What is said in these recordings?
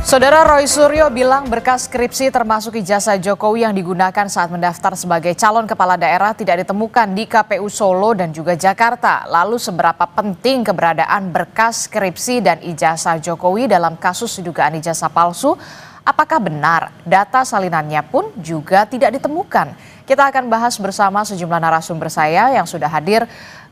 Saudara Roy Suryo bilang berkas skripsi termasuk ijazah Jokowi yang digunakan saat mendaftar sebagai calon kepala daerah tidak ditemukan di KPU Solo dan juga Jakarta. Lalu seberapa penting keberadaan berkas skripsi dan ijazah Jokowi dalam kasus dugaan ijazah palsu? Apakah benar data salinannya pun juga tidak ditemukan? Kita akan bahas bersama sejumlah narasumber saya yang sudah hadir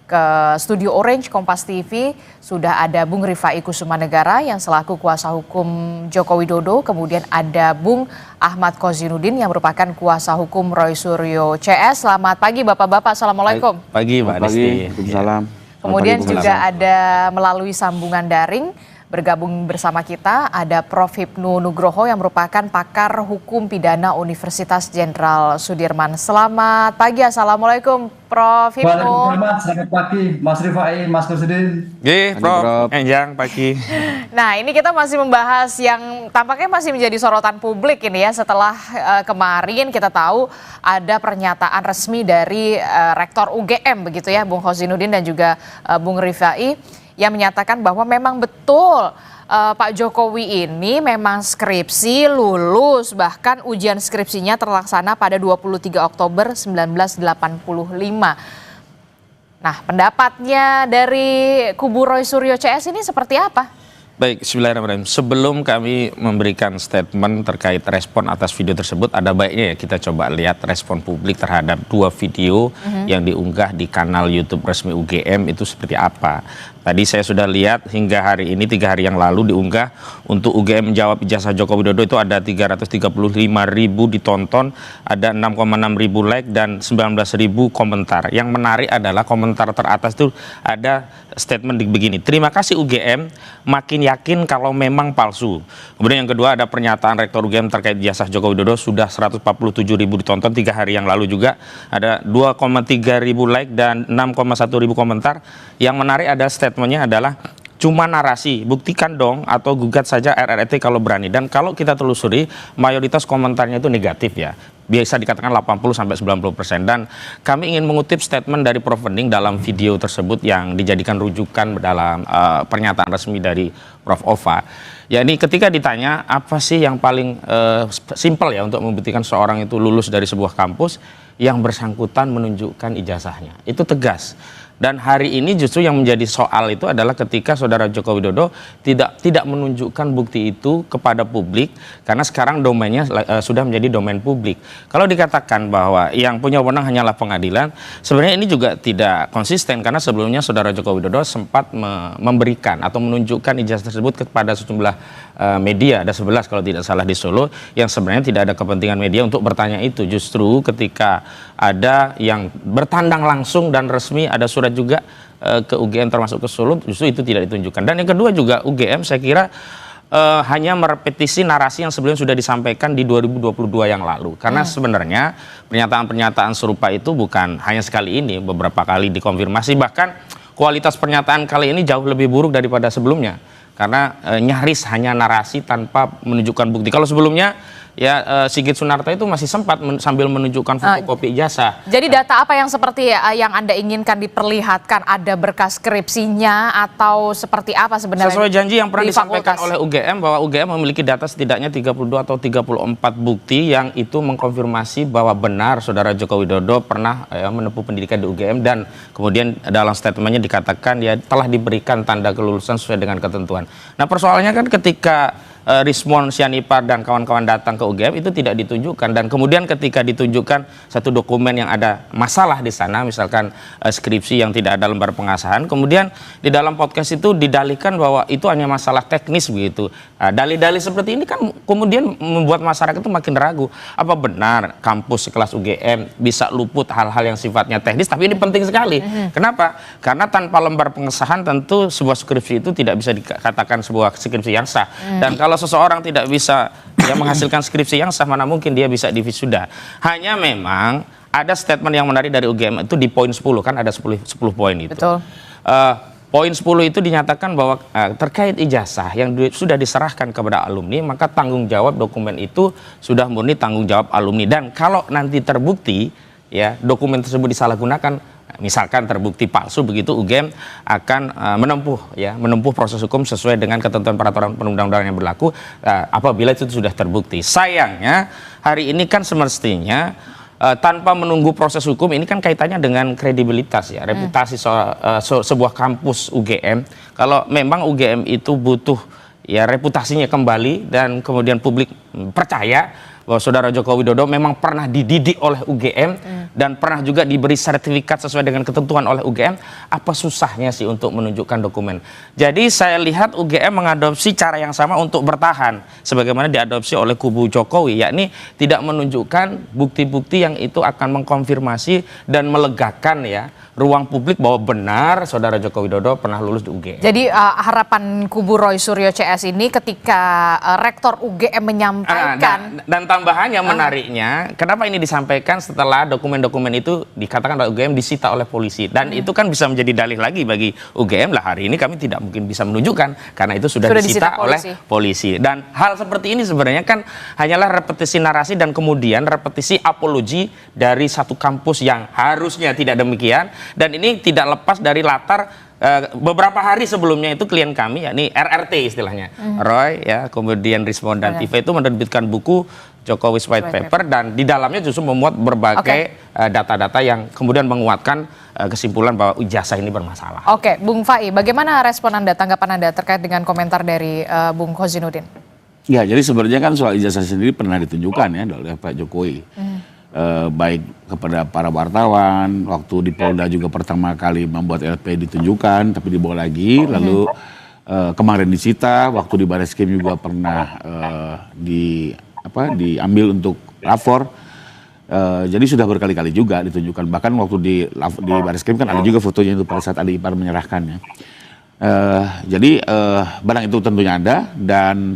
ke Studio Orange Kompas TV. Sudah ada Bung Rifai Kusumanegara yang selaku kuasa hukum Joko Widodo, kemudian ada Bung Ahmad Kozinudin yang merupakan kuasa hukum Roy Suryo CS. Selamat pagi Bapak-bapak, Assalamualaikum. Pagi Mbak Desti. Salam. Kemudian juga ada melalui sambungan daring bergabung bersama kita ada Prof. Hipnu Nugroho yang merupakan pakar hukum pidana Universitas Jenderal Sudirman. Selamat pagi, Assalamualaikum Prof. Hipnu. Selamat pagi Mas Rifai, Mas Kursudin. Prof. Enjang pagi. Nah, ini kita masih membahas yang tampaknya masih menjadi sorotan publik ini ya, setelah kemarin kita tahu ada pernyataan resmi dari Rektor UGM begitu ya, Bung Kozinudin dan juga Bung Rifai, yang menyatakan bahwa memang betul Pak Jokowi ini memang skripsi lulus, bahkan ujian skripsinya terlaksana pada 23 Oktober 1985. Nah, pendapatnya dari kubu Roy Suryo CS ini seperti apa? Baik, bismillahirrahmanirrahim. Sebelum kami memberikan statement terkait respon atas video tersebut, ada baiknya ya kita coba lihat respon publik terhadap dua video yang diunggah di kanal YouTube resmi UGM itu seperti apa. Tadi saya sudah lihat hingga hari ini 3 hari yang lalu diunggah untuk UGM menjawab ijazah Joko Widodo itu ada 335.000 ditonton, ada 6,6 like dan 19.000 komentar. Yang menarik adalah komentar teratas itu ada statement begini, terima kasih UGM, makin yakin kalau memang palsu. Kemudian yang kedua ada pernyataan Rektor UGM terkait ijazah Joko Widodo sudah 147.000 ditonton 3 hari yang lalu juga, ada 2,3 ribu like dan 6,1 ribu komentar. Yang menarik ada statementnya adalah cuma narasi, buktikan dong atau gugat saja RRT kalau berani. Dan kalau kita telusuri mayoritas komentarnya itu negatif ya, biasa dikatakan 80-90%. Dan kami ingin mengutip statement dari Prof. Wening dalam video tersebut yang dijadikan rujukan dalam pernyataan resmi dari Prof. Ova. Ya, ini ketika ditanya apa sih yang paling simpel ya untuk membuktikan seorang itu lulus dari sebuah kampus, yang bersangkutan menunjukkan ijazahnya. Itu tegas. Dan hari ini justru yang menjadi soal itu adalah ketika Saudara Joko Widodo tidak menunjukkan bukti itu kepada publik, karena sekarang domainnya sudah menjadi domain publik. Kalau dikatakan bahwa yang punya wewenang hanyalah pengadilan, sebenarnya ini juga tidak konsisten, karena sebelumnya Saudara Joko Widodo sempat memberikan atau menunjukkan ijazah tersebut kepada sejumlah media, ada 11 kalau tidak salah di Solo, yang sebenarnya tidak ada kepentingan media untuk bertanya itu. Justru ketika ada yang bertandang langsung dan resmi, ada surat juga ke UGM termasuk ke Solo, justru itu tidak ditunjukkan. Dan yang kedua juga UGM saya kira hanya merepetisi narasi yang sebelumnya sudah disampaikan di 2022 yang lalu. Karena sebenarnya pernyataan-pernyataan serupa itu bukan hanya sekali ini, beberapa kali dikonfirmasi, bahkan kualitas pernyataan kali ini jauh lebih buruk daripada sebelumnya. Karena nyaris hanya narasi tanpa menunjukkan bukti. Kalau sebelumnya ya Sigit Sunarta itu masih sempat sambil menunjukkan fotokopi ijazah. Jadi data apa yang seperti yang Anda inginkan diperlihatkan? Ada berkas skripsinya atau seperti apa sebenarnya? Sesuai janji yang pernah disampaikan oleh UGM bahwa UGM memiliki data setidaknya 32 atau 34 bukti yang itu mengkonfirmasi bahwa benar Saudara Joko Widodo pernah menempuh pendidikan di UGM, dan kemudian dalam statementnya dikatakan ya telah diberikan tanda kelulusan sesuai dengan ketentuan. Nah, persoalannya kan ketika Rismon Sianipar dan kawan-kawan datang ke UGM itu tidak ditunjukkan, dan kemudian ketika ditunjukkan satu dokumen yang ada masalah di sana, misalkan skripsi yang tidak ada lembar pengasahan, kemudian di dalam podcast itu didalihkan bahwa itu hanya masalah teknis begitu. Nah, dalih-dalih seperti ini kan kemudian membuat masyarakat itu makin ragu, apa benar kampus sekelas UGM bisa luput hal-hal yang sifatnya teknis, tapi ini penting sekali. Kenapa? Karena tanpa lembar pengesahan tentu sebuah skripsi itu tidak bisa dikatakan sebuah skripsi yang sah. Dan kalau seseorang tidak bisa menghasilkan skripsi yang sah, mana mungkin dia bisa divisuda. Hanya memang ada statement yang menarik dari UGM itu di poin 10, kan ada 10 poin itu. Betul. Poin 10 itu dinyatakan bahwa terkait ijazah yang sudah diserahkan kepada alumni, maka tanggung jawab dokumen itu sudah murni tanggung jawab alumni. Dan kalau nanti terbukti ya dokumen tersebut disalahgunakan, misalkan terbukti palsu, begitu UGM akan menempuh proses hukum sesuai dengan ketentuan peraturan perundang-undangan yang berlaku apabila itu sudah terbukti. Sayangnya hari ini kan semestinya tanpa menunggu proses hukum, ini kan kaitannya dengan kredibilitas ya, reputasi sebuah kampus UGM. Kalau memang UGM itu butuh ya reputasinya kembali dan kemudian publik percaya bahwa Saudara Joko Widodo memang pernah dididik oleh UGM dan pernah juga diberi sertifikat sesuai dengan ketentuan oleh UGM, apa susahnya sih untuk menunjukkan dokumen? Jadi saya lihat UGM mengadopsi cara yang sama untuk bertahan sebagaimana diadopsi oleh kubu Jokowi, yakni tidak menunjukkan bukti-bukti yang itu akan mengkonfirmasi dan melegakan ya ruang publik bahwa benar Saudara Joko Widodo pernah lulus di UGM. Jadi harapan kubu Roy Suryo CS ini ketika Rektor UGM menyampaikan dan tambahannya menariknya, kenapa ini disampaikan setelah dokumen-dokumen itu dikatakan oleh UGM disita oleh polisi, dan itu kan bisa menjadi dalih lagi bagi UGM lah, hari ini kami tidak mungkin bisa menunjukkan karena itu sudah disita oleh polisi. Dan hal seperti ini sebenarnya kan hanyalah repetisi narasi dan kemudian repetisi apologi dari satu kampus yang harusnya tidak demikian, dan ini tidak lepas dari latar beberapa hari sebelumnya itu klien kami, yakni RRT istilahnya, Roy ya, kemudian Rismond dan Tiva itu menerbitkan buku Jokowi's White Paper, dan di dalamnya justru memuat berbagai data-data yang kemudian menguatkan kesimpulan bahwa ijazah ini bermasalah. Oke, Bung Fai, bagaimana respon Anda, tanggapan Anda terkait dengan komentar dari Bung Kozinudin? Ya, jadi sebenarnya kan soal ijazah sendiri pernah ditunjukkan ya oleh Pak Jokowi. Baik kepada para wartawan, waktu di Polda juga pertama kali membuat LP ditunjukkan tapi dibawa lagi, lalu kemarin disita, waktu di Bareskrim juga pernah diambil untuk lapor. Jadi sudah berkali-kali juga ditunjukkan, bahkan waktu di Bareskrim kan ada juga fotonya itu pada saat Adi Ipar menyerahkannya. Jadi barang itu tentunya ada, dan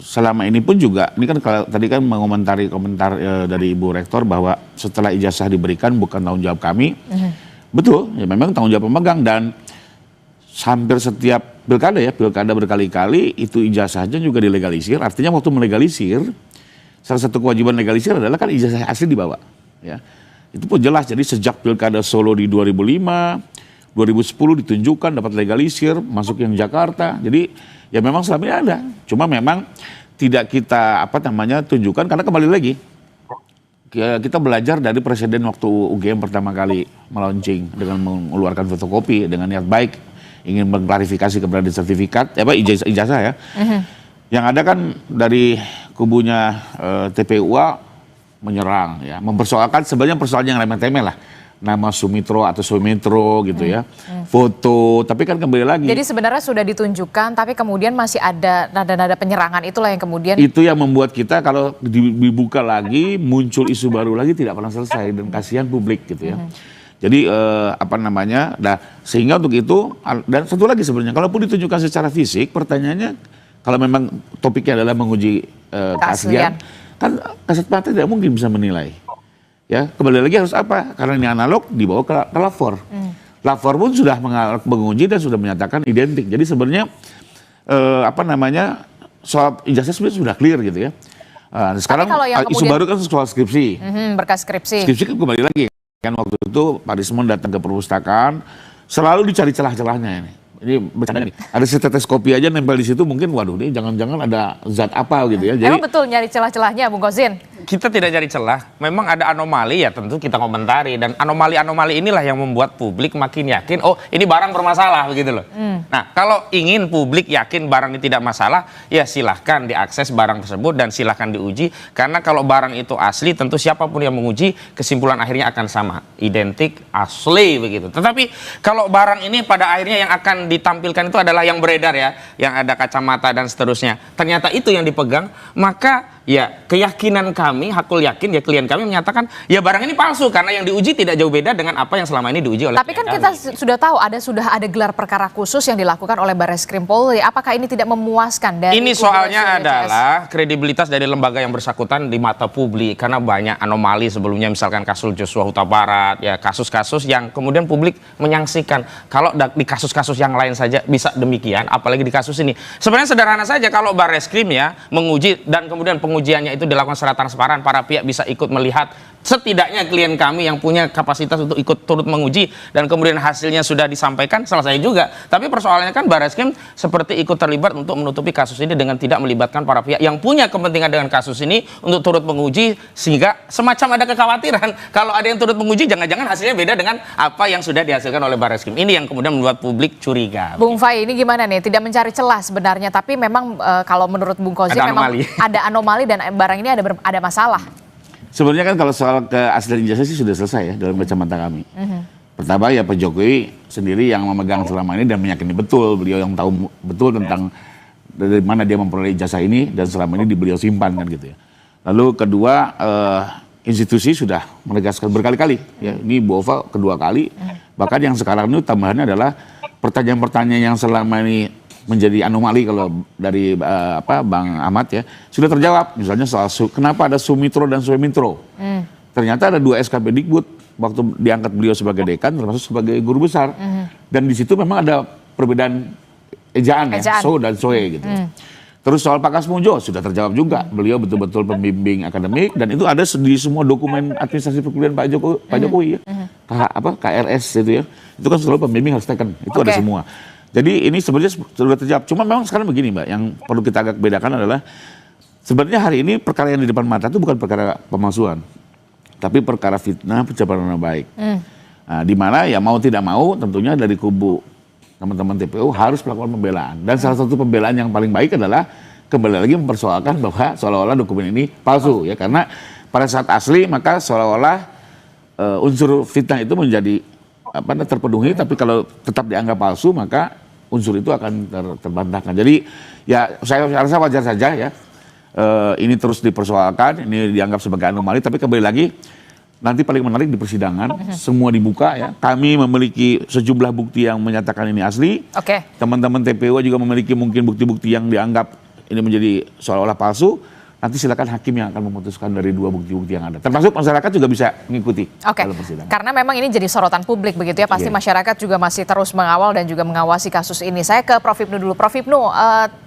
selama ini pun juga, ini kan kalau tadi kan mengomentari komentar dari Ibu Rektor bahwa setelah ijazah diberikan bukan tanggung jawab kami. Betul, ya memang tanggung jawab pemegang, dan hampir setiap pilkada berkali-kali itu ijazahnya juga dilegalisir. Artinya waktu melegalisir, salah satu kewajiban legalisir adalah kan ijazah asli dibawa. Ya, itu pun jelas. Jadi sejak pilkada Solo di 2005, 2010 ditunjukkan dapat legalisir, masuk yang Jakarta. Jadi ya memang selama ini ada, cuma memang tidak kita tunjukkan karena kembali lagi kita belajar dari presiden waktu UGM pertama kali melaunching dengan mengeluarkan fotokopi dengan niat baik ingin mengklarifikasi keberadaan sertifikat ijazah ya. Yang ada kan dari kubunya TPUA menyerang ya, mempersoalkan sebenarnya persoalan yang remeh-temeh lah. Nama Sumitro atau Sumitro gitu ya, foto, tapi kan kembali lagi. Jadi sebenarnya sudah ditunjukkan, tapi kemudian masih ada nada-nada penyerangan, itulah yang kemudian. Itu yang membuat kita kalau dibuka lagi, muncul isu baru lagi tidak pernah selesai, dan kasihan publik gitu ya. Jadi sehingga untuk itu, dan satu lagi sebenarnya, kalaupun ditunjukkan secara fisik, pertanyaannya, kalau memang topiknya adalah menguji keaslian, kan Kasat Mata tidak mungkin bisa menilai. Ya, kembali lagi harus apa? Karena ini analog dibawa ke lapor. Lapor pun sudah menguji dan sudah menyatakan identik. Jadi sebenarnya soal ijazah sebenarnya sudah clear gitu ya. Sekarang isu baru kan soal skripsi. Berkas skripsi. Skripsi kan kembali lagi kan waktu itu Pak Rismond datang ke perpustakaan, selalu dicari celah-celahnya ini. Ini bercanda nih. Ada setetes kopi aja nempel di situ, mungkin waduh ini jangan-jangan ada zat apa gitu ya. Jadi, emang betul nyari celah-celahnya Bung Kozin? Kita tidak cari celah, memang ada anomali ya tentu kita komentari, dan anomali-anomali inilah yang membuat publik makin yakin oh ini barang bermasalah begitu loh. Nah kalau ingin publik yakin barang ini tidak masalah, ya silahkan diakses barang tersebut dan silahkan diuji, karena kalau barang itu asli tentu siapapun yang menguji kesimpulan akhirnya akan sama, identik, asli begitu. Tetapi kalau barang ini pada akhirnya yang akan ditampilkan itu adalah yang beredar ya, yang ada kacamata dan seterusnya, ternyata itu yang dipegang, maka ya keyakinan kami, hakul yakin ya klien kami menyatakan ya barang ini palsu karena yang diuji tidak jauh beda dengan apa yang selama ini diuji oleh. Tapi kan kita sudah tahu sudah ada gelar perkara khusus yang dilakukan oleh Bareskrim Polri. Apakah ini tidak memuaskan dari ini soalnya adalah kredibilitas dari lembaga yang bersangkutan di mata publik, karena banyak anomali sebelumnya, misalkan kasus Joshua Huta Barat ya, kasus-kasus yang kemudian publik menyaksikan kalau di kasus-kasus yang lain saja bisa demikian, apalagi di kasus ini. Sebenarnya sederhana saja kalau Bareskrim ya menguji dan kemudian pengujiannya itu dilakukan secara transparan, para pihak bisa ikut melihat setidaknya klien kami yang punya kapasitas untuk ikut turut menguji dan kemudian hasilnya sudah disampaikan, selesai juga. Tapi persoalannya kan Barreskrim seperti ikut terlibat untuk menutupi kasus ini dengan tidak melibatkan para pihak yang punya kepentingan dengan kasus ini untuk turut menguji, sehingga semacam ada kekhawatiran kalau ada yang turut menguji jangan-jangan hasilnya beda dengan apa yang sudah dihasilkan oleh Barreskrim. Ini yang kemudian membuat publik curiga. Bung Fai, ini gimana nih? Tidak mencari celah sebenarnya, tapi memang kalau menurut Bung Kozi memang ada anomali dan barang ini ada masalah. Sebenarnya kan kalau soal keaslian ijazah sih sudah selesai ya dalam kacamata kami. Pertama ya Pak Jokowi sendiri yang memegang selama ini dan meyakini betul, beliau yang tahu betul tentang dari mana dia memperoleh ijazah ini dan selama ini beliau simpan kan gitu ya. Lalu kedua, institusi sudah menegaskan berkali-kali ya, ini Bu Ova kedua kali. Bahkan yang sekarang ini tambahannya adalah pertanyaan-pertanyaan yang selama ini menjadi anomali kalau dari Bang Ahmad ya sudah terjawab. Misalnya soal kenapa ada Sumitro dan Sumitro. Ternyata ada 2 SKP Dikbud waktu diangkat beliau sebagai dekan termasuk sebagai guru besar. Dan di situ memang ada perbedaan ejaan. Ya, So dan Soe gitu. Terus soal Pak Kasmunjo sudah terjawab juga. Beliau betul-betul pembimbing akademik dan itu ada di semua dokumen administrasi perkuliahan Pak Jokowi ya. KRS itu ya. Itu kan selalu pembimbing harus taken. Itu ada semua. Jadi ini sebenarnya sudah terjawab. Cuma memang sekarang begini Mbak, yang perlu kita agak bedakan adalah sebenarnya hari ini perkara yang di depan mata itu bukan perkara pemalsuan, tapi perkara fitnah pencemaran nama baik. Nah, di mana ya mau tidak mau tentunya dari kubu teman-teman TPU harus melakukan pembelaan. Dan salah satu pembelaan yang paling baik adalah kembali lagi mempersoalkan bahwa seolah-olah dokumen ini palsu ya, karena pada saat asli maka seolah-olah unsur fitnah itu menjadi terpenuhi, tapi kalau tetap dianggap palsu maka unsur itu akan terbantahkan. Jadi ya saya rasa wajar saja ya ini terus dipersoalkan, ini dianggap sebagai anomali, tapi kembali lagi nanti paling menarik di persidangan semua dibuka ya. Kami memiliki sejumlah bukti yang menyatakan ini asli. Teman-teman TPU juga memiliki mungkin bukti-bukti yang dianggap ini menjadi seolah-olah palsu. Nanti silakan hakim yang akan memutuskan dari 2 bukti-bukti yang ada. Termasuk masyarakat juga bisa mengikuti dalam persidangan. Karena memang ini jadi sorotan publik begitu ya. Pasti masyarakat juga masih terus mengawal dan juga mengawasi kasus ini. Saya ke Prof Hipnu dulu. Prof Hipnu,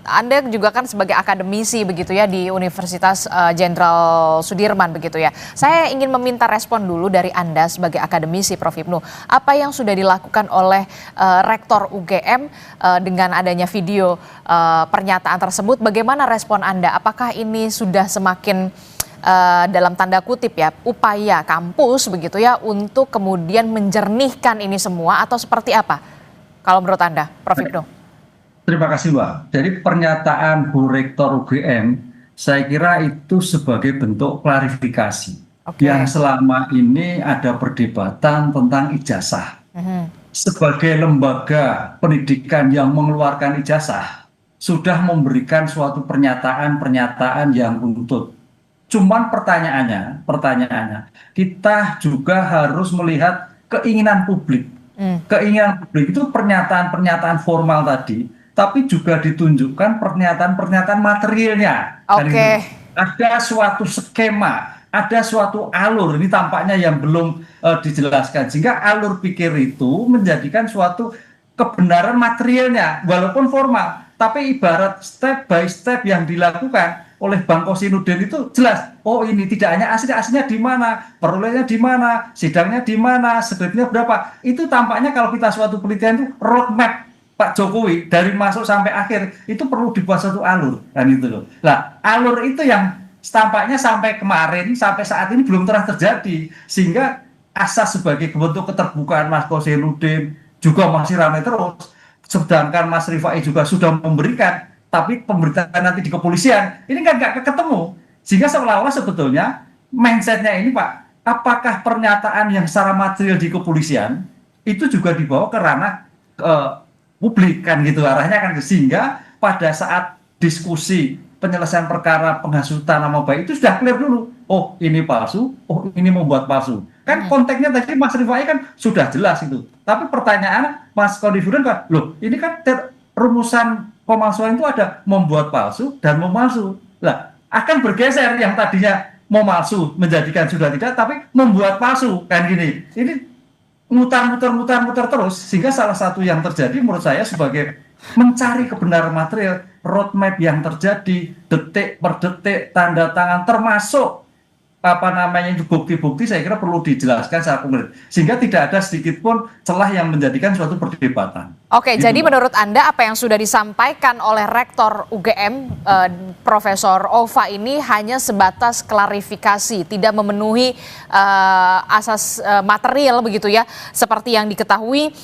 Anda juga kan sebagai akademisi begitu ya di Universitas Jenderal Sudirman begitu ya. Saya ingin meminta respon dulu dari Anda sebagai akademisi, Prof Hipnu. Apa yang sudah dilakukan oleh Rektor UGM dengan adanya video pernyataan tersebut? Bagaimana respon Anda? Apakah ini sudah semakin dalam tanda kutip ya upaya kampus begitu ya untuk kemudian menjernihkan ini semua atau seperti apa kalau menurut Anda, Prof Hipnu? Terima kasih Mbak. Jadi pernyataan Bu Rektor UGM saya kira itu sebagai bentuk klarifikasi yang selama ini ada perdebatan tentang ijazah. Sebagai lembaga pendidikan yang mengeluarkan ijazah sudah memberikan suatu pernyataan yang runtut. Cuman pertanyaannya, kita juga harus melihat keinginan publik. Keinginan publik itu pernyataan-pernyataan formal tadi, tapi juga ditunjukkan pernyataan-pernyataan materialnya. Ada suatu skema, ada suatu alur, ini tampaknya yang belum dijelaskan. Sehingga alur pikir itu menjadikan suatu kebenaran materialnya, walaupun formal. Tapi ibarat step by step yang dilakukan oleh Bang Kosinudin itu jelas. Oh ini tidak hanya aslinya di mana, perolehnya di mana, sidangnya di mana, skripnya berapa. Itu tampaknya kalau kita suatu penelitian itu roadmap Pak Jokowi dari masuk sampai akhir itu perlu dibuat satu alur kan itu loh. Nah alur itu yang tampaknya sampai kemarin sampai saat ini belum pernah terjadi, sehingga asas sebagai bentuk keterbukaan Mas Kosinudin juga masih ramai terus. Sedangkan Mas Rifai juga sudah memberikan, tapi pemberitaan nanti di kepolisian ini kan nggak ketemu, sehingga seolah-olah sebetulnya mindsetnya ini Pak, apakah pernyataan yang secara material di kepolisian itu juga dibawa ke ranah publik kan gitu arahnya kan, sehingga pada saat diskusi penyelesaian perkara penghasutan nama baik itu sudah clear dulu, oh ini palsu, oh ini membuat palsu. Kan konteksnya tadi Mas Rifai kan sudah jelas itu. Tapi pertanyaan Mas Kondifudan kan, loh ini kan rumusan pemalsuan itu ada membuat palsu dan memalsu. Lah, akan bergeser yang tadinya memalsu menjadikan sudah tidak, tapi membuat palsu kan gini. Ini mutar terus, sehingga salah satu yang terjadi menurut saya sebagai mencari kebenaran material, roadmap yang terjadi detik per detik, tanda tangan termasuk bukti-bukti saya kira perlu dijelaskan secara konkret sehingga tidak ada sedikit pun celah yang menjadikan suatu perdebatan. Oke, Gitu, jadi Mbak. menurut Anda apa yang sudah disampaikan oleh Rektor UGM Profesor Ova ini hanya sebatas klarifikasi, tidak memenuhi asas material begitu ya. Seperti yang diketahui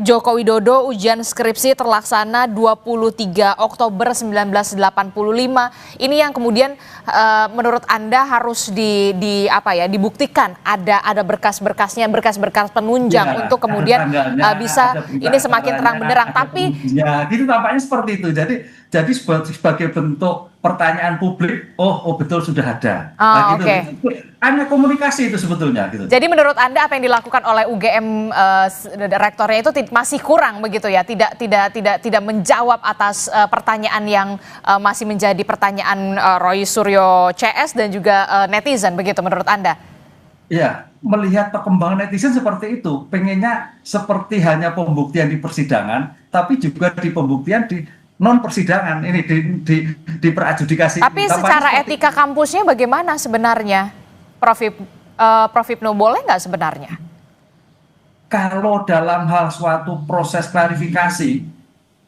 Joko Widodo ujian skripsi terlaksana 23 Oktober 1985. Ini yang kemudian menurut Anda harus dibuktikan ada berkas-berkasnya, berkas-berkas penunjang Ya, untuk kemudian tanggalnya, bisa ada berita ini semakin acaranya, terang benderang. ada Tapi pengujinya, gitu tampaknya seperti itu. Jadi sebagai bentuk pertanyaan publik, oh betul sudah ada. Nah, gitu. oke. Itu hanya komunikasi itu sebetulnya gitu. Jadi menurut Anda apa yang dilakukan oleh UGM rektornya itu masih kurang begitu ya? Tidak menjawab atas pertanyaan yang masih menjadi pertanyaan Roy Suryo CS dan juga netizen begitu menurut Anda? Ya, melihat perkembangan netizen seperti itu, pengennya seperti hanya pembuktian di persidangan, tapi juga di pembuktian di non persidangan ini di peradjudikasi. Tapi secara etika kampusnya bagaimana sebenarnya, Prof. Hipnu, boleh nggak sebenarnya? Kalau dalam hal suatu proses klarifikasi,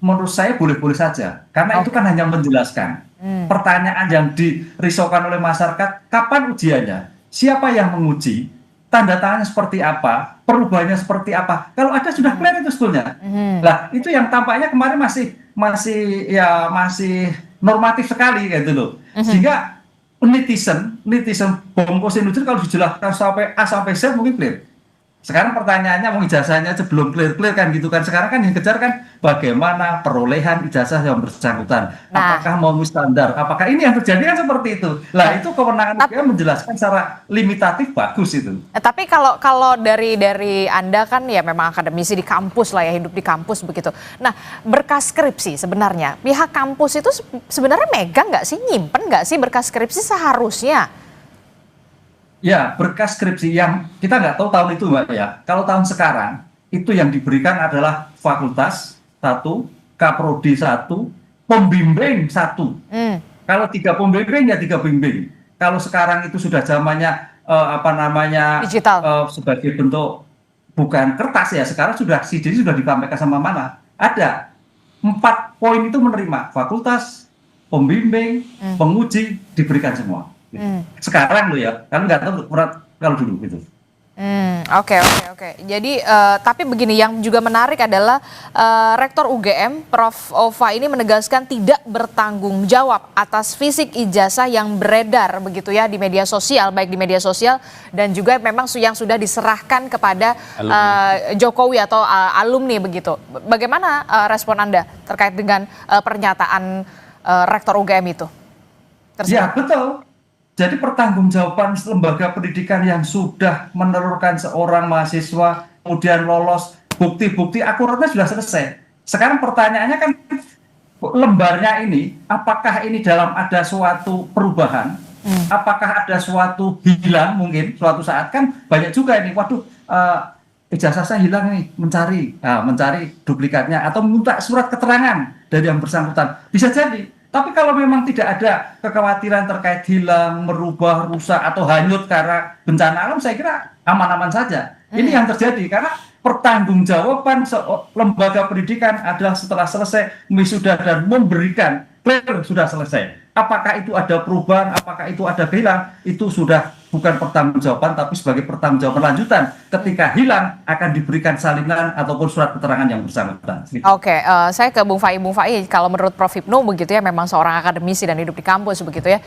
menurut saya boleh-boleh saja, karena itu kan hanya menjelaskan. Pertanyaan yang dirisaukan oleh masyarakat, kapan ujiannya? Siapa yang menguji? Tanda tangannya seperti apa? Perubahannya seperti apa? Kalau ada sudah clear itu sebetulnya. Nah, itu yang tampaknya kemarin masih normatif sekali gitu loh. Sehingga netizen bongkos netizen kalau dijelaskan sampai A sampai Z mungkin clear. Sekarang pertanyaannya mau ijazahnya aja belum clear kan gitu kan. Sekarang kan yang kejar kan bagaimana perolehan ijazah yang bersangkutan. Nah. Apakah memenuhi standar? Apakah ini yang terjadi kan seperti itu. Lah itu kewenangan dia menjelaskan secara limitatif bagus itu. Tapi kalau dari Anda kan ya memang akademisi di kampus lah ya, hidup di kampus begitu. Nah, berkas skripsi sebenarnya pihak kampus itu sebenarnya megang nggak sih, nyimpen nggak sih berkas skripsi seharusnya? Ya, berkas skripsi yang kita nggak tahu tahun itu Mbak ya. Kalau tahun sekarang, itu yang diberikan adalah fakultas 1, kaprodi 1, pembimbing 1. Kalau 3 pembimbing ya 3 pembimbing. Kalau sekarang itu sudah zamannya Digital. sebagai bentuk bukan kertas ya, sekarang sudah CD sudah disampaikan sama mana. Ada 4 poin itu menerima fakultas, pembimbing, penguji diberikan semua. Sekarang loh ya, kan nggak tahu kalau dulu gitu. Oke. Jadi tapi begini yang juga menarik adalah Rektor UGM Prof. Ova ini menegaskan tidak bertanggung jawab atas fisik ijazah yang beredar begitu ya di media sosial, baik di media sosial dan juga memang yang sudah diserahkan kepada Jokowi atau alumni begitu. Bagaimana respon Anda terkait dengan pernyataan Rektor UGM itu? Ya betul. Jadi pertanggungjawaban lembaga pendidikan yang sudah menelurkan seorang mahasiswa kemudian lolos, bukti-bukti akuratnya sudah selesai. Sekarang pertanyaannya kan lembarnya ini, apakah ini dalam ada suatu perubahan, apakah ada suatu hilang mungkin suatu saat kan banyak juga ini, waduh ijazah saya hilang nih, mencari duplikatnya atau minta surat keterangan dari yang bersangkutan, bisa jadi. Tapi kalau memang tidak ada kekhawatiran terkait hilang, merubah, rusak, atau hanyut karena bencana alam, saya kira aman-aman saja. Ini yang terjadi karena pertanggungjawaban lembaga pendidikan adalah setelah selesai wisuda dan memberikan clear sudah selesai. Apakah itu ada perubahan, apakah itu ada hilang, itu sudah bukan pertanggungjawaban tapi sebagai pertanggungjawaban lanjutan. Ketika hilang akan diberikan salinan ataupun surat keterangan yang bersangkutan. Oke, saya ke Bung Fai. Kalau menurut Prof. Hipnu begitu ya, memang seorang akademisi dan hidup di kampus begitu ya.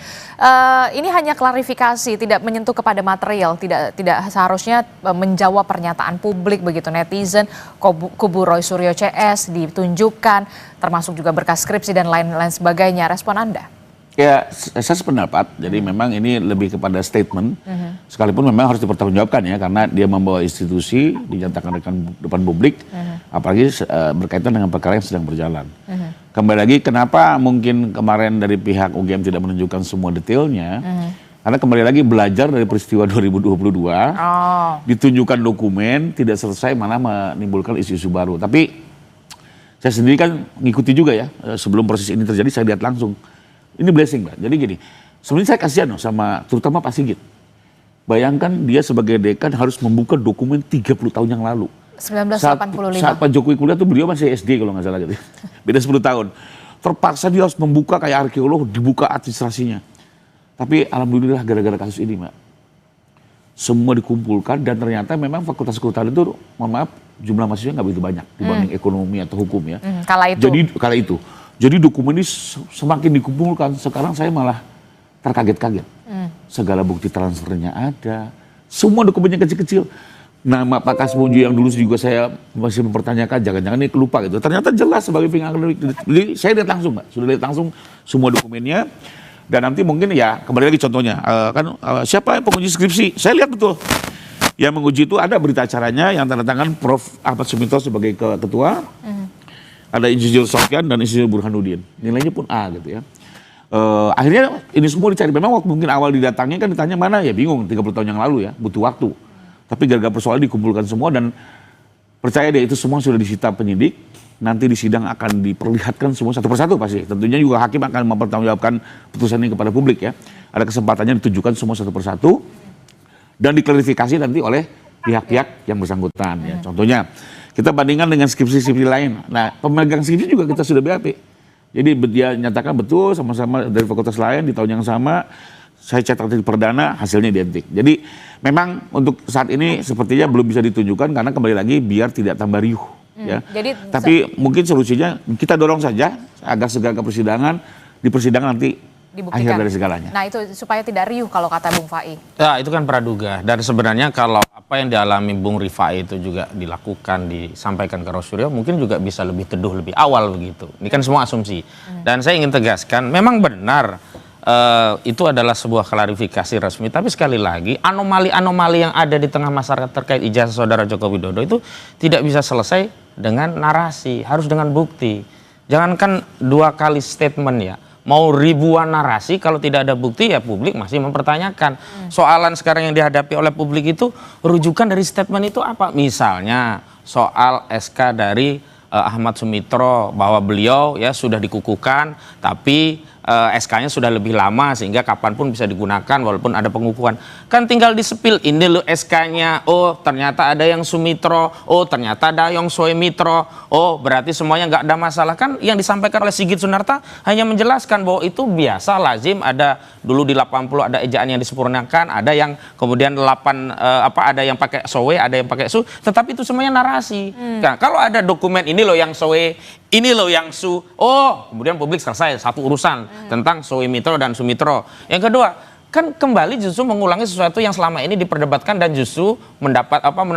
Ini hanya klarifikasi, tidak menyentuh kepada material, tidak seharusnya menjawab pernyataan publik begitu netizen, kubu Roy Suryo CS ditunjukkan, termasuk juga berkas skripsi dan lain-lain sebagainya. Respon Anda? Ya, saya sependapat. Jadi memang ini lebih kepada statement, sekalipun memang harus dipertanggungjawabkan ya, karena dia membawa institusi, dinyatakan depan publik, apalagi berkaitan dengan perkara yang sedang berjalan. Kembali lagi, kenapa mungkin kemarin dari pihak UGM tidak menunjukkan semua detailnya? Karena kembali lagi belajar dari peristiwa 2022, ditunjukkan dokumen, tidak selesai malah menimbulkan isu-isu baru. Tapi saya sendiri kan ngikuti juga ya, sebelum proses ini terjadi saya lihat langsung. Ini blessing, Mbak. Jadi gini, Sebenarnya saya kasihan loh sama terutama Pak Sigit. Bayangkan dia sebagai dekan harus membuka dokumen 30 tahun yang lalu. 1985. Saat Pak Jokowi kuliah tuh beliau masih SD kalau nggak salah gitu. Beda 10 tahun. Terpaksa dia harus membuka kayak arkeolog, dibuka administrasinya. Tapi alhamdulillah gara-gara kasus ini, Mbak, semua dikumpulkan dan ternyata memang fakultas kehutanan itu, mohon maaf, jumlah mahasiswa nggak begitu banyak dibanding ekonomi atau hukum ya. Kala itu. Jadi dokumen ini semakin dikumpulkan, sekarang saya malah terkaget-kaget. Segala bukti transfernya ada, semua dokumennya kecil-kecil. Nama Pak Kasmujo yang dulu juga saya masih mempertanyakan, jangan-jangan ini kelupa gitu. Ternyata jelas sebagai pihak akademik. Jadi saya lihat langsung, Mbak, sudah lihat langsung semua dokumennya. Dan nanti mungkin ya kembali lagi contohnya, siapa yang penguji skripsi? Saya lihat betul. Yang menguji itu ada berita acaranya yang tanda tangan Prof. Ahmad Suminto sebagai ketua, ada Insinyur Sofyan dan Insinyur Burhanuddin. Nilainya pun A gitu ya. Akhirnya ini semua dicari. Memang waktu mungkin awal didatangnya kan ditanya mana, ya bingung 30 tahun yang lalu ya, butuh waktu. Tapi gara-gara persoalan dikumpulkan semua dan percaya deh itu semua sudah disita penyidik. Nanti di sidang akan diperlihatkan semua satu persatu pasti. Tentunya juga hakim akan mempertanggungjawabkan putusan ini kepada publik ya. Ada kesempatannya ditunjukkan semua satu persatu dan diklarifikasi nanti oleh pihak-pihak yang bersangkutan ya. Contohnya kita bandingkan dengan skripsi-skripsi lain. Nah, pemegang skripsi juga kita sudah BAP. Jadi dia nyatakan betul sama-sama dari fakultas lain di tahun yang sama. Saya cetak di perdana, hasilnya identik. Jadi memang untuk saat ini sepertinya belum bisa ditunjukkan karena kembali lagi biar tidak tambah riuh. Ya. Tapi mungkin solusinya kita dorong saja agar segala persidangan di persidangan nanti dibuktikan. Akhir dari segalanya. Nah itu supaya tidak riuh kalau kata Bung Fai. Ya itu kan praduga. Dan sebenarnya kalau apa yang dialami Bung Rifai itu juga dilakukan, disampaikan ke Rosuryo, mungkin juga bisa lebih teduh, lebih awal begitu. Ini kan semua asumsi. Dan saya ingin tegaskan, memang benar itu adalah sebuah klarifikasi resmi. Tapi sekali lagi, anomali-anomali yang ada di tengah masyarakat terkait ijazah saudara Joko Widodo itu tidak bisa selesai dengan narasi, harus dengan bukti. Jangankan 2 kali statement ya, mau ribuan narasi, kalau tidak ada bukti ya publik masih mempertanyakan. Soalan sekarang yang dihadapi oleh publik itu rujukan dari statement itu apa? Misalnya soal SK dari Ahmad Sumitro bahwa beliau ya sudah dikukuhkan, tapi SK-nya sudah lebih lama sehingga kapanpun bisa digunakan walaupun ada pengukuhan. Kan tinggal disepil, ini loh SK-nya, oh ternyata ada yang Sumitro, oh ternyata ada yang Soemitro, oh berarti semuanya nggak ada masalah. Kan yang disampaikan oleh Sigit Sunarta hanya menjelaskan bahwa itu biasa, lazim, ada dulu di 80 ada ejaan yang disempurnakan, ada yang kemudian 8 ada yang pakai Soe, ada yang pakai Su, tetapi itu semuanya narasi. Nah, kalau ada dokumen ini loh yang Soe, ini loh yang Su, oh kemudian publik selesai satu urusan tentang Soemitro dan Sumitro. Yang kedua, kan kembali justru mengulangi sesuatu yang selama ini diperdebatkan dan justru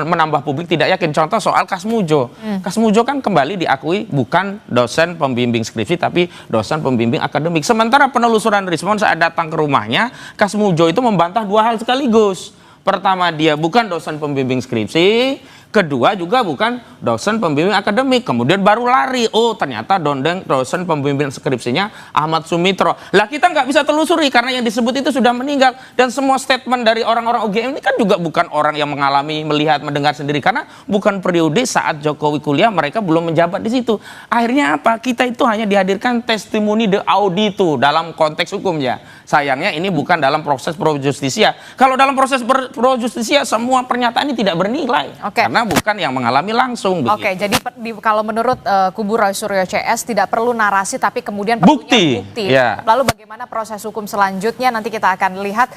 menambah publik tidak yakin. Contoh soal Kasmujo. Kasmujo kan kembali diakui bukan dosen pembimbing skripsi tapi dosen pembimbing akademik. Sementara penelusuran Rismon saat datang ke rumahnya, Kasmujo itu membantah 2 hal sekaligus. Pertama, dia bukan dosen pembimbing skripsi. Kedua juga bukan dosen pembimbing akademik. Kemudian baru lari, oh ternyata dosen pembimbing skripsinya Ahmad Sumitro. Lah kita nggak bisa telusuri karena yang disebut itu sudah meninggal. Dan semua statement dari orang-orang UGM ini kan juga bukan orang yang mengalami, melihat, mendengar sendiri. Karena bukan periode saat Jokowi kuliah mereka belum menjabat di situ. Akhirnya apa? Kita itu hanya dihadirkan testimoni de audito dalam konteks hukumnya. Sayangnya ini bukan dalam proses pro justisia. Kalau dalam proses pro justisia semua pernyataan ini tidak bernilai. Karena bukan yang mengalami langsung. Oke, jadi kalau menurut kubu Rosuryo CS tidak perlu narasi tapi kemudian perlunya bukti. Ya. Lalu bagaimana proses hukum selanjutnya nanti kita akan lihat.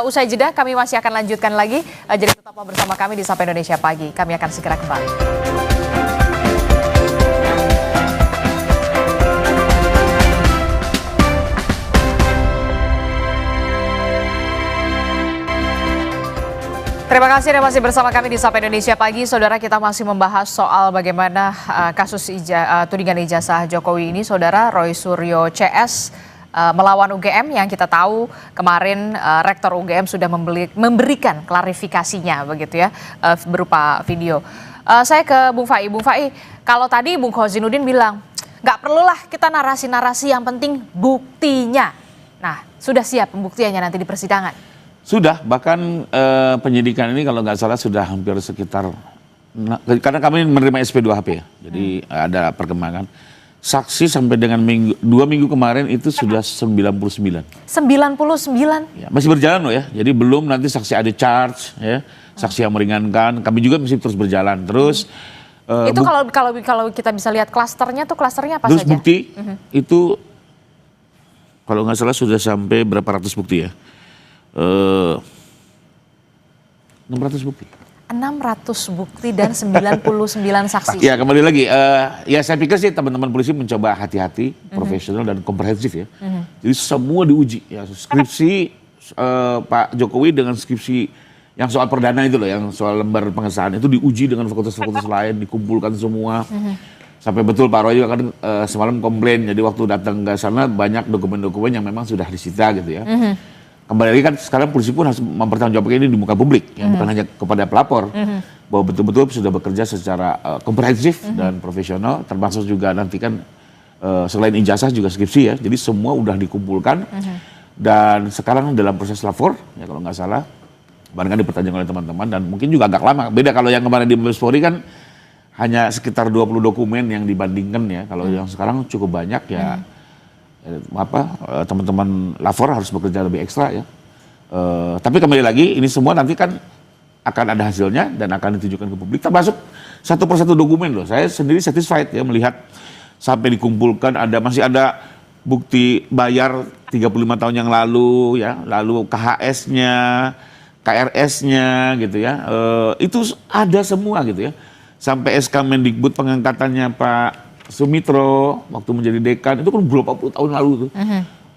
Usai jeda kami masih akan lanjutkan lagi. Jadi tetaplah bersama kami di Sapa Indonesia Pagi. Kami akan segera kembali. Terima kasih Anda masih bersama kami di Sapa Indonesia Pagi. Saudara, kita masih membahas soal bagaimana kasus tudingan ijazah Jokowi ini. Saudara, Rosuryo CS melawan UGM yang kita tahu kemarin Rektor UGM sudah memberikan klarifikasinya begitu ya, berupa video. Saya ke Bung Fai. Bung Fai, kalau tadi Bung Khozinuddin bilang nggak perlulah kita narasi-narasi, yang penting buktinya. Nah, sudah siap pembuktiannya nanti di persidangan? Sudah, bahkan penyidikan ini kalau nggak salah sudah hampir sekitar, karena kami menerima SP2HP ya, jadi ada perkembangan. saksi sampai dengan 2 minggu kemarin itu sudah 99. 99? Ya, masih berjalan loh ya. Jadi belum nanti saksi ada charge ya, saksi yang meringankan. Kami juga masih terus berjalan. Terus itu kalau kita bisa lihat klasternya apa terus saja? Bukti itu kalau nggak salah sudah sampai berapa ratus bukti ya? 600 bukti. 600 bukti dan 99 saksi. Ya kembali lagi, ya saya pikir sih teman-teman polisi mencoba hati-hati, profesional dan komprehensif ya. Jadi semua diuji, ya skripsi Pak Jokowi dengan skripsi yang soal perdana itu loh, yang soal lembar pengesahan itu diuji dengan fakultas-fakultas lain, dikumpulkan semua. Sampai betul Pak Roy juga kan semalam komplain, jadi waktu datang ke sana banyak dokumen-dokumen yang memang sudah disita gitu ya. Kembali lagi kan sekarang polisi pun harus mempertanggungjawabkan ini di muka publik, ya, bukan hanya kepada pelapor, bahwa betul-betul sudah bekerja secara komprehensif dan profesional, termasuk juga nanti kan selain ijazah juga skripsi ya, jadi semua udah dikumpulkan dan sekarang dalam proses lapor, ya kalau nggak salah, kemarin kan dipertanyakan oleh teman-teman dan mungkin juga agak lama, beda kalau yang kemarin di Mabes Polri kan hanya sekitar 20 dokumen yang dibandingkan ya, kalau yang sekarang cukup banyak ya. Teman-teman lapor harus bekerja lebih ekstra ya. Tapi kembali lagi ini semua nanti kan akan ada hasilnya dan akan ditujukan ke publik. Termasuk satu persatu dokumen loh. Saya sendiri satisfied ya melihat sampai dikumpulkan masih ada bukti bayar 35 tahun yang lalu ya, lalu KHS-nya, KRS-nya gitu ya. Itu ada semua gitu ya. Sampai SK Mendikbud pengangkatannya Pak Sumitro waktu menjadi dekan itu kan berapa puluh tahun lalu tuh.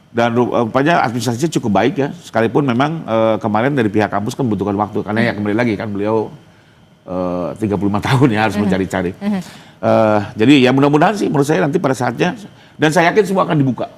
Dan rupanya administrasinya cukup baik ya. Sekalipun memang kemarin dari pihak kampus kan membutuhkan waktu karena ya kembali lagi kan beliau 35 tahun ya harus mencari-cari. Jadi ya mudah-mudahan sih menurut saya nanti pada saatnya dan saya yakin semua akan dibuka.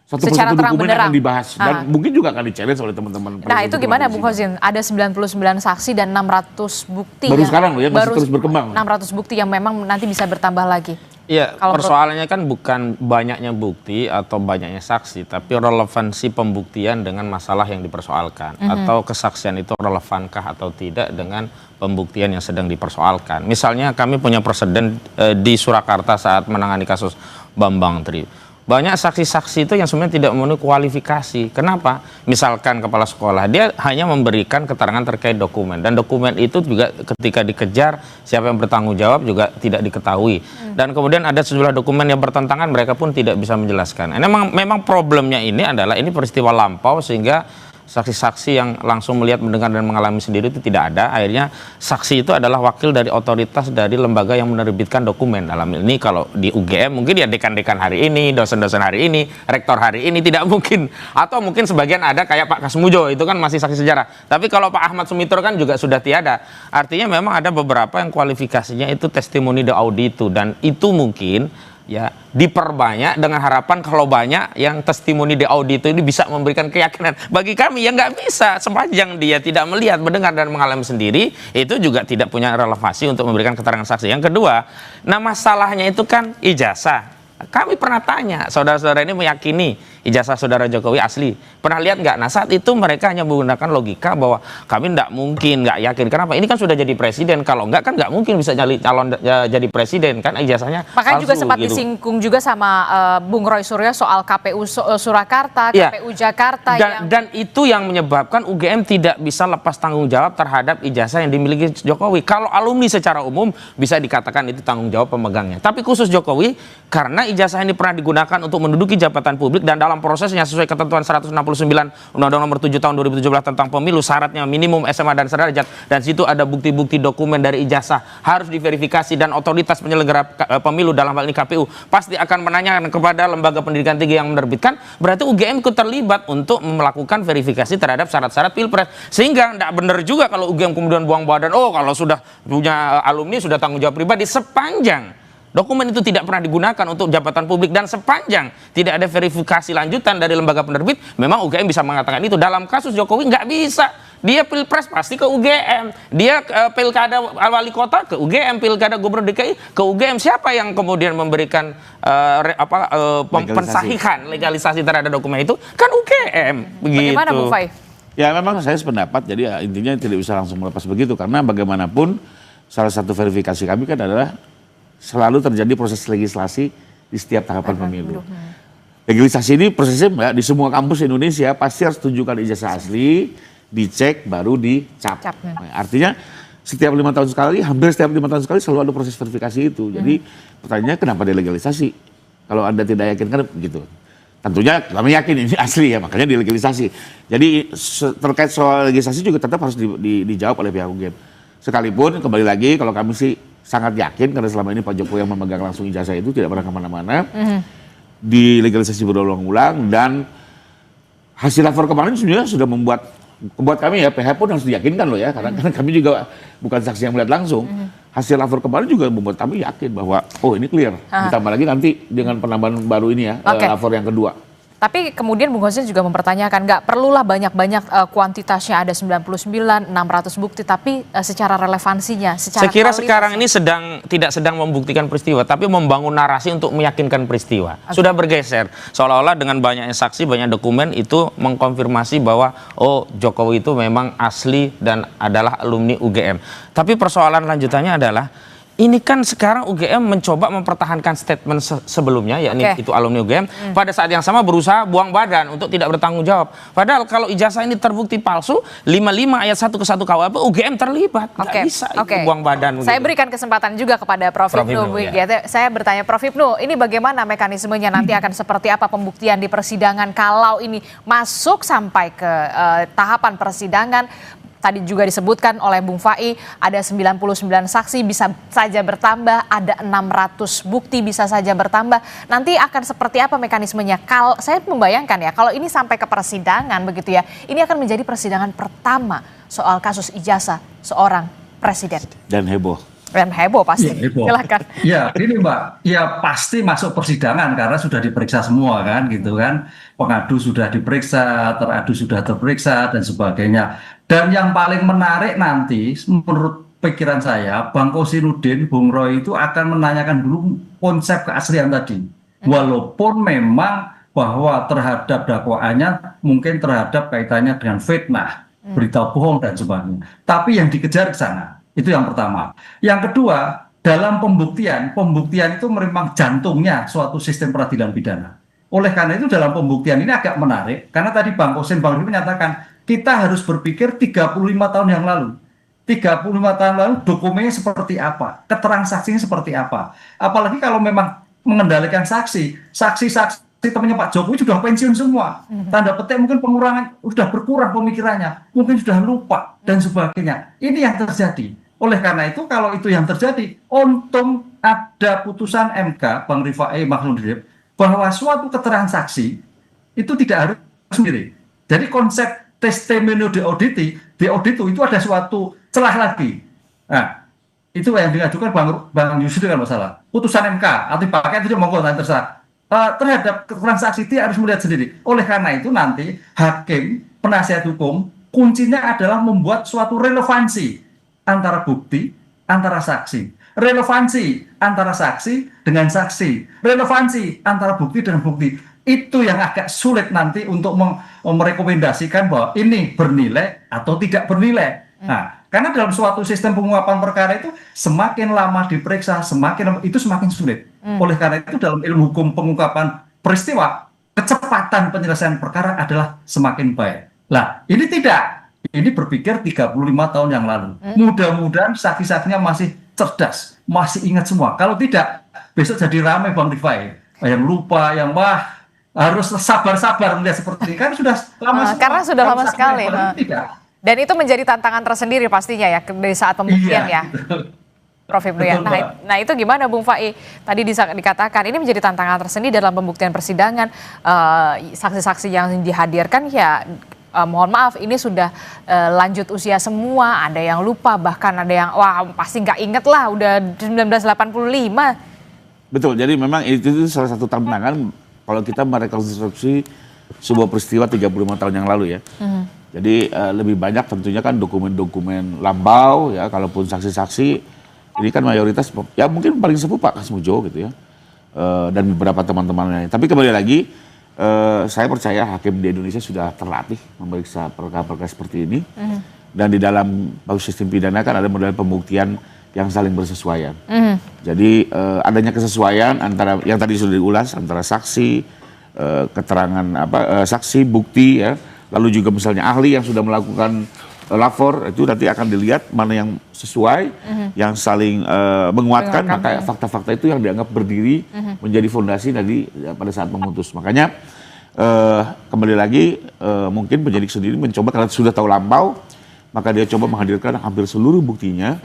Satu Secara persatu dokumen terang-benderang akan dibahas dan mungkin juga akan di-challenge oleh teman-teman. Nah itu gimana Bung Khozin? Ada 99 saksi dan 600 bukti. Baru sekarang loh ya, masih terus berkembang. 600 bukti yang memang nanti bisa bertambah lagi. Iya, persoalannya kan bukan banyaknya bukti atau banyaknya saksi, tapi relevansi pembuktian dengan masalah yang dipersoalkan. Atau kesaksian itu relevankah atau tidak dengan pembuktian yang sedang dipersoalkan. Misalnya kami punya presiden di Surakarta saat menangani kasus Bambang Tri. Banyak saksi-saksi itu yang sebenarnya tidak memenuhi kualifikasi. Kenapa? Misalkan kepala sekolah, dia hanya memberikan keterangan terkait dokumen. Dan dokumen itu juga ketika dikejar, siapa yang bertanggung jawab juga tidak diketahui. Dan kemudian ada sejumlah dokumen yang bertentangan, mereka pun tidak bisa menjelaskan. Memang problemnya ini adalah ini peristiwa lampau sehingga saksi-saksi yang langsung melihat, mendengar, dan mengalami sendiri itu tidak ada. Akhirnya saksi itu adalah wakil dari otoritas dari lembaga yang menerbitkan dokumen. Dalam ini kalau di UGM mungkin ya dekan-dekan hari ini, dosen-dosen hari ini, rektor hari ini, tidak mungkin. Atau mungkin sebagian ada kayak Pak Kasmujo, itu kan masih saksi sejarah. Tapi kalau Pak Ahmad Sumitro kan juga sudah tiada. Artinya memang ada beberapa yang kualifikasinya itu testimoni de audito. Dan itu mungkin ya diperbanyak dengan harapan kalau banyak yang testimoni de audito ini bisa memberikan keyakinan. Bagi kami ya nggak bisa, sepanjang dia tidak melihat, mendengar, dan mengalami sendiri, itu juga tidak punya relevansi untuk memberikan keterangan saksi. Yang kedua, nah masalahnya itu kan ijazah. Kami pernah tanya, saudara-saudara ini meyakini ijazah saudara Jokowi asli. Pernah lihat nggak? Nah saat itu mereka hanya menggunakan logika bahwa kami nggak mungkin, nggak yakin. Kenapa? Ini kan sudah jadi presiden. Kalau nggak kan nggak mungkin bisa calon jadi presiden kan ijazahnya. Makanya juga sempat gitu. disinggung juga sama Bung Roy Suryo soal KPU Surakarta, ya. KPU Jakarta. Dan itu yang menyebabkan UGM tidak bisa lepas tanggung jawab terhadap ijazah yang dimiliki Jokowi. Kalau alumni secara umum bisa dikatakan itu tanggung jawab pemegangnya. Tapi khusus Jokowi, karena ijazah ini pernah digunakan untuk menduduki jabatan publik dan dalam prosesnya sesuai ketentuan 169 Undang-Undang Nomor 7 Tahun 2017 tentang Pemilu, syaratnya minimum SMA dan sederajat, dan situ ada bukti-bukti dokumen dari ijazah harus diverifikasi, dan otoritas penyelenggara pemilu dalam hal ini KPU pasti akan menanyakan kepada lembaga pendidikan tinggi yang menerbitkan. Berarti UGM ikut terlibat untuk melakukan verifikasi terhadap syarat-syarat pilpres, sehingga tidak benar juga kalau UGM kemudian buang badan, oh kalau sudah punya alumni sudah tanggung jawab pribadi. Sepanjang dokumen itu tidak pernah digunakan untuk jabatan publik dan sepanjang tidak ada verifikasi lanjutan dari lembaga penerbit, memang UGM bisa mengatakan itu. Dalam kasus Jokowi nggak bisa. Dia pilpres pasti ke UGM, dia pilkada wali kota ke UGM, pilkada gubernur DKI ke UGM. Siapa yang kemudian memberikan pensahihan, legalisasi terhadap dokumen itu? Kan UGM. Begitu. Bagaimana Bung Fai? Ya memang saya sependapat, jadi ya, intinya tidak bisa langsung melepas begitu, karena bagaimanapun salah satu verifikasi kami kan adalah selalu terjadi proses legislasi di setiap tahapan pemilu. Legalisasi ini prosesnya Mbak, di semua kampus Indonesia pasti harus tunjukkan ijazah asli, dicek, baru dicap. Nah, artinya setiap 5 tahun sekali, hampir setiap 5 tahun sekali selalu ada proses verifikasi itu. Jadi pertanyaannya kenapa delegalisasi? Kalau Anda tidak yakin kan begitu. Tentunya kami yakin ini asli ya, makanya dilegalisasi. Jadi terkait soal legalisasi juga tetap harus dijawab oleh pihak UGM. Sekalipun kembali lagi kalau kami sih sangat yakin karena selama ini Pak Jokowi yang memegang langsung ijazah itu tidak pernah kemana-mana. Dilegalisasi berulang-ulang dan hasil lapor kemarin sebenarnya sudah membuat kami ya PH pun harus diyakinkan loh ya karena kami juga bukan saksi yang melihat langsung. Hasil lapor kemarin juga membuat kami yakin bahwa oh ini clear. Ditambah lagi nanti dengan penambahan baru ini ya lapor yang kedua. Tapi kemudian Bung Hussein juga mempertanyakan, nggak perlulah banyak-banyak kuantitasnya ada 99, 600 bukti, tapi secara relevansinya, secara saya kira kualitas. sekarang ini tidak sedang membuktikan peristiwa, tapi membangun narasi untuk meyakinkan peristiwa. Sudah bergeser, seolah-olah dengan banyaknya saksi, banyak dokumen itu mengkonfirmasi bahwa oh Jokowi itu memang asli dan adalah alumni UGM. Tapi persoalan lanjutannya adalah, ini kan sekarang UGM mencoba mempertahankan statement sebelumnya, yakni itu alumni UGM, pada saat yang sama berusaha buang badan untuk tidak bertanggung jawab. Padahal kalau ijazah ini terbukti palsu, 55 ayat 1 ke 1 KUHP, UGM terlibat. Nggak bisa itu buang badan. Saya berikan kesempatan juga kepada Prof. Hipnu. Saya bertanya Prof. Hipnu, ini bagaimana mekanismenya nanti akan seperti apa pembuktian di persidangan kalau ini masuk sampai ke tahapan persidangan. Tadi juga disebutkan oleh Bung Fai, ada 99 saksi bisa saja bertambah, ada 600 bukti bisa saja bertambah. Nanti akan seperti apa mekanismenya? Kalau saya membayangkan ya, kalau ini sampai ke persidangan begitu ya, ini akan menjadi persidangan pertama soal kasus ijazah seorang presiden. Dan heboh. Dan heboh pasti. Ya, heboh. Silakan. Ya, ini Mbak, ya pasti masuk persidangan karena sudah diperiksa semua kan, gitu kan. Pengadu sudah diperiksa, teradu sudah terperiksa dan sebagainya. Dan yang paling menarik nanti, menurut pikiran saya, Bang Kosinudin, Bung Roy itu akan menanyakan dulu konsep keaslian tadi. Walaupun memang bahwa terhadap dakwaannya mungkin terhadap kaitannya dengan fitnah, berita bohong dan sebagainya. Tapi yang dikejar ke sana. Itu yang pertama. Yang kedua, dalam pembuktian itu memang jantungnya suatu sistem peradilan pidana. Oleh karena itu dalam pembuktian ini agak menarik, karena tadi Bang Kosin, Bang Rudi menyatakan, kita harus berpikir 35 tahun yang lalu. 35 tahun lalu dokumennya seperti apa, keterangan saksinya seperti apa. Apalagi kalau memang mengendalikan saksi temannya Pak Jokowi sudah pensiun semua. Tanda petik mungkin pengurangan, sudah berkurang pemikirannya, mungkin sudah lupa, dan sebagainya. Ini yang terjadi. Oleh karena itu, kalau itu yang terjadi, untung ada putusan MK, Bang Rifai Makhludir, bahwa suatu keterangan saksi itu tidak harus sendiri. Jadi konsep testimonio de audito itu ada suatu celah lagi. Nah, itu yang diajukan Bang Yusri kan masalah. Putusan MK, atau pakai itu monggo terserah. Terhadap keterangan saksi itu harus melihat sendiri. Oleh karena itu nanti hakim, penasihat hukum, kuncinya adalah membuat suatu relevansi antara bukti, antara saksi. Relevansi antara saksi dengan saksi. Relevansi antara bukti dan bukti. Itu yang agak sulit nanti untuk merekomendasikan bahwa ini bernilai atau tidak bernilai. Nah, karena dalam suatu sistem pengungkapan perkara itu semakin lama diperiksa, semakin sulit. Oleh karena itu dalam ilmu hukum pengungkapan peristiwa, kecepatan penyelesaian perkara adalah semakin baik. Nah, ini tidak. Ini berpikir 35 tahun yang lalu. Mudah-mudahan saksi-saksinya masih cerdas, masih ingat semua. Kalau tidak, besok jadi ramai Bang Rifai. Yang lupa, yang harus sabar-sabar melihat seperti ini. Kan sudah lama semua. Karena sudah lama sekali. Tidak. Dan itu menjadi tantangan tersendiri pastinya ya dari saat pembuktian ya. Prof. Hipnu ya. Nah itu gimana Bung Fai? Tadi dikatakan ini menjadi tantangan tersendiri dalam pembuktian persidangan. Saksi-saksi yang dihadirkan ya mohon maaf ini sudah lanjut usia semua. Ada yang lupa, bahkan ada yang wah pasti nggak inget lah udah 1985. Betul, jadi memang itu salah satu tantangan kalau kita merekonstruksi sebuah peristiwa 35 tahun yang lalu ya. Jadi lebih banyak tentunya kan dokumen-dokumen lambau ya, kalaupun saksi-saksi ini kan mayoritas ya mungkin paling sepuh Pak Kasmujo gitu ya, dan beberapa teman-teman lain. Tapi kembali lagi saya percaya hakim di Indonesia sudah terlatih memeriksa perkara-perkara seperti ini, dan di dalam sistem pidana kan ada model pembuktian yang saling bersesuaian. Jadi adanya kesesuaian antara yang tadi sudah diulas antara saksi, keterangan saksi, bukti ya, lalu juga misalnya ahli yang sudah melakukan lapor itu nanti akan dilihat mana yang sesuai, yang saling menguatkan, maka fakta-fakta itu yang dianggap berdiri menjadi fondasi tadi pada saat memutus. Makanya kembali lagi mungkin penyidik sendiri mencoba karena sudah tahu lampau, maka dia coba menghadirkan hampir seluruh buktinya,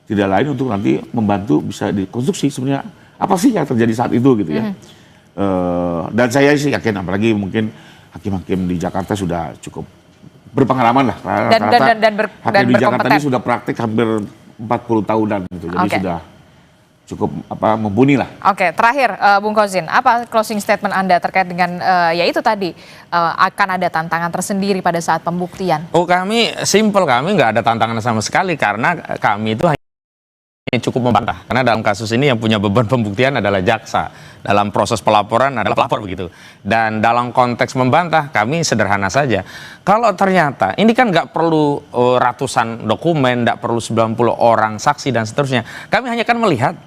tidak lain untuk nanti membantu bisa dikonstruksi sebenarnya apa sih yang terjadi saat itu gitu ya. Dan saya sih yakin, apalagi mungkin hakim-hakim di Jakarta sudah cukup berpengalaman lah. Hakim di Jakarta ini sudah praktik hampir 40 tahunan gitu, jadi sudah cukup mumpuni lah. Oke, terakhir Bung Kozin, apa closing statement Anda terkait dengan ya itu tadi akan ada tantangan tersendiri pada saat pembuktian? Oh, kami simple, kami nggak ada tantangan sama sekali karena kami itu hanya cukup membantah. Karena dalam kasus ini yang punya beban pembuktian adalah jaksa. Dalam proses pelaporan adalah pelapor begitu. Dan dalam konteks membantah kami sederhana saja. Kalau ternyata ini kan nggak perlu ratusan dokumen, nggak perlu 90 orang saksi dan seterusnya. Kami hanya akan melihat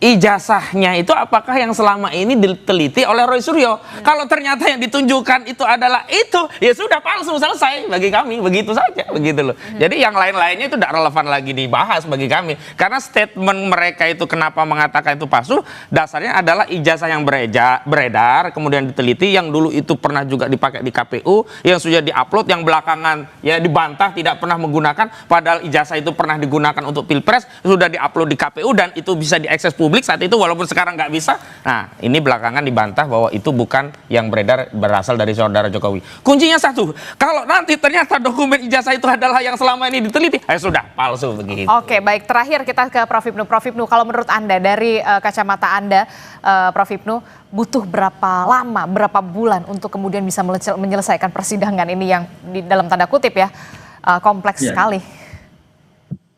ijazahnya itu apakah yang selama ini diteliti oleh Roy Suryo. Kalau ternyata yang ditunjukkan itu adalah itu, ya sudah palsu, selesai bagi kami, begitu saja, begitu loh. Jadi yang lain-lainnya itu tidak relevan lagi dibahas bagi kami. Karena statement mereka itu kenapa mengatakan itu palsu, dasarnya adalah ijazah yang beredar, kemudian diteliti, yang dulu itu pernah juga dipakai di KPU, yang sudah diupload, yang belakangan ya dibantah tidak pernah menggunakan, padahal ijazah itu pernah digunakan untuk Pilpres, sudah diupload di KPU dan itu bisa diakses publik saat itu walaupun sekarang nggak bisa. Nah, ini belakangan dibantah bahwa itu bukan yang beredar berasal dari saudara Jokowi. Kuncinya satu, kalau nanti ternyata dokumen ijazah itu adalah yang selama ini diteliti, sudah palsu begitu. Oke, baik, terakhir kita ke Prof. Hipnu. Prof. Hipnu, kalau menurut Anda dari kacamata Anda, Prof. Hipnu, butuh berapa lama, berapa bulan untuk kemudian bisa menyelesaikan persidangan ini yang di dalam tanda kutip ya kompleks sekali?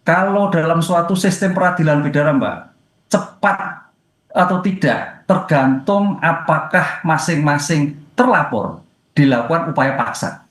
Kalau dalam suatu sistem peradilan pidana, Mbak, cepat atau tidak tergantung apakah masing-masing terlapor dilakukan upaya paksa.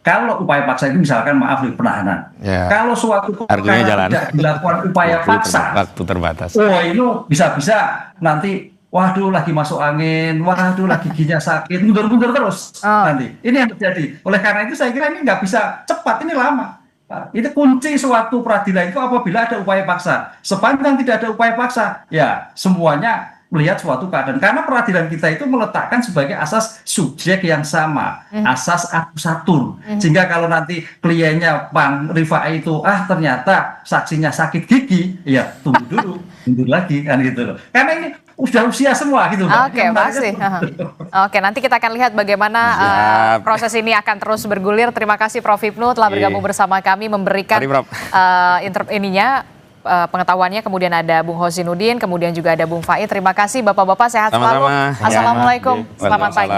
Kalau upaya paksa itu misalkan maaf penahanan. Kalau suatu perkara tidak dilakukan upaya paksa, waktu terbatas. Oh, ini bisa-bisa nanti waduh lagi masuk angin, waduh lagi giginya sakit, mundur-mundur terus nanti. Ini yang terjadi. Oleh karena itu saya kira ini nggak bisa cepat, ini lama. Itu kunci suatu peradilan itu apabila ada upaya paksa. Sepanjang tidak ada upaya paksa, ya semuanya melihat suatu keadaan. Karena peradilan kita itu meletakkan sebagai asas subjek yang sama, asas akusatur. Sehingga kalau nanti kliennya Bang Rifai itu, ternyata saksinya sakit gigi, ya tunggu dulu, mundur lagi kan gitu loh. Karena ini udah usia semua gitu. Oke, pasti. Oke, nanti kita akan lihat bagaimana proses ini akan terus bergulir. Terima kasih Prof. Hipnu telah bergabung bersama kami memberikan pengetahuannya. Kemudian ada Bung Hosinuddin, kemudian juga ada Bung Faid. Terima kasih Bapak-bapak, sehat selalu. Assalamualaikum. Selamat pagi.